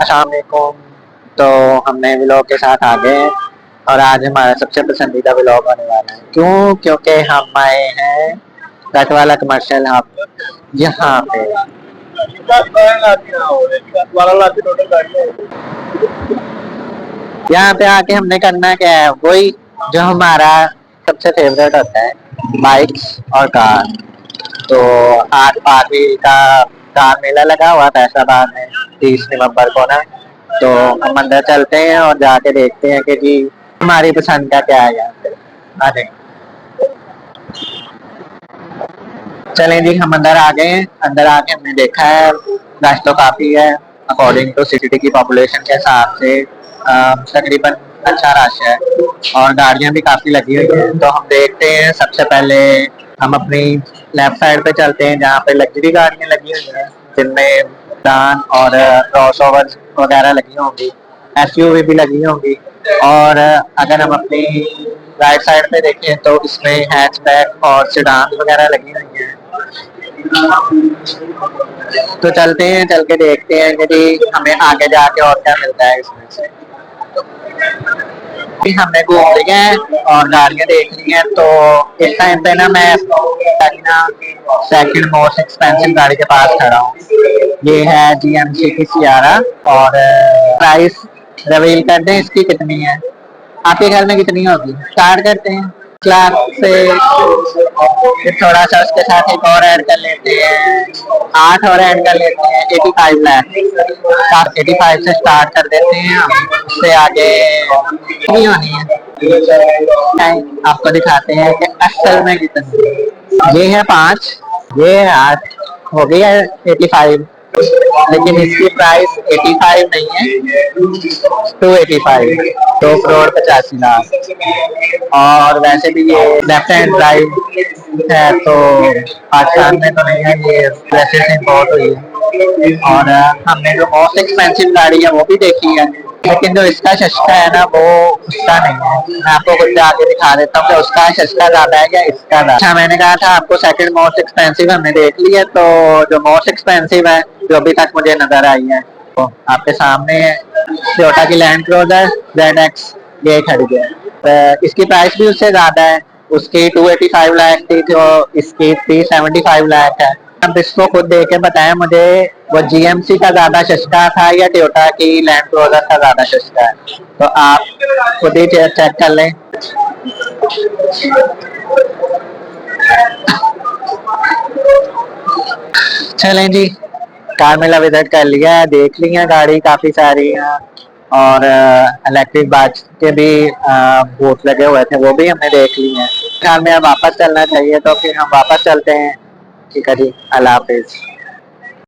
अस्सलाम वालेकुम। तो हम नए व्लॉग के साथ आ गए हैं और आज हमारा सबसे पसंदीदा व्लॉग होने वाला है। क्यों? क्योंकि हम आए हैं कटवाला कमर्शियल हब यहाँ पे। यहाँ पे आके हमने करना क्या है, वही जो हमारा सबसे फेवरेट होता है, बाइक्स और कार। तो आज पार्टी का कार मेला लगा हुआ फैसलाबाद में 30 नवंबर को ना। तो हम अंदर चलते हैं और जाके देखते हैं कि जी हमारी पसंद का क्या है यहाँ पे। आ जाएं। चलें जी, हम अंदर आ गए हैं। अंदर आके हमने देखा है रश तो काफी है। अकॉर्डिंग टू सिटी की पॉपुलेशन के हिसाब से तकरीबन अच्छा रश है और गाड़ियां भी काफी लगी हुई हैं। तो हम देखते हैं, सबसे पहले हम अपनी लेफ्ट साइड पे चलते हैं जहाँ पे लग्जरी गाड़ियां लगी हुई हैं, जिनमें डान और क्रॉस ओवर वगैरह लगी होंगी, एसयूवी भी लगी होंगी। और अगर हम अपनी राइट साइड पे देखें तो इसमें हैचबैक और सेडान वगैरह लगी हुई हैं। तो चलते हैं, चल के देखते हैं कि जी हमें आगे जाके और क्या मिलता है इसमें से। हमने घूम लिया है और गाड़ियां देख ली हैं। तो इस टाइम पे ना मैं ना सेकंड मोस्ट एक्सपेंसिव गाड़ी के पास खड़ा हूँ। ये है जीएमसी की सियारा। और प्राइस रिवील कर दें इसकी कितनी है? आपके ख्याल में कितनी होगी? स्टार्ट करते हैं लाख से, फिर थोड़ा सा उसके साथ एक और ऐड कर लेते हैं, 8 और ऐड कर लेते हैं, 85 लाख। 85 से स्टार्ट कर देते हैं, उससे आगे नहीं होनी है। आपको दिखाते हैं कि असल में कितनी। ये है 5, ये है 8, हो गई है 85। लेकिन इसकी प्राइस 85 नहीं है, 285, 2 करोड़ 85 लाख। और वैसे भी ये लेफ्ट हैंड ड्राइव है, तो पाकिस्तान में तो नहीं है, ये वैसे से इम्पोर्ट हुई है। और हमने जो मोस्ट एक्सपेंसिव गाड़ी है वो भी देखी है, लेकिन जो इसका सस्ता है ना वो उसका नहीं है। मैं आपको कुछ आगे दिखा देता हूँ कि उसका सस्ता ज्यादा है या इसका ज्यादा। अच्छा, मैंने कहा था आपको सेकंड मोस्ट एक्सपेंसिव हमने देख ली है। तो जो मोस्ट एक्सपेंसिव है जो अभी तक मुझे नजर आई है, तो आपके सामने है टोयोटा की लैंड क्रूजर ZX, ये खड़ी है। तो इसकी प्राइस भी उससे ज्यादा है, उसकी 285 लाख थी, तो इसकी 375 लाख है। अब इसको खुद देख के बताएं मुझे, वो जीएमसी का ज्यादा सस्ता था या टोयोटा की लैंड क्रूजर का ज्यादा सस्ता है? तो आप खुद ही चेक कर लें। चलें जी, कार मेला विजिट कर लिया है, देख ली है गाड़ी काफी सारी हैं। और इलेक्ट्रिक बाइक के भी बूथ लगे हुए थे, वो भी हमने देख ली हैं। कार में अब वापस चलना चाहिए, तो फिर हम वापस चलते हैं। ठीक है जी, अल्लाह हाफिज।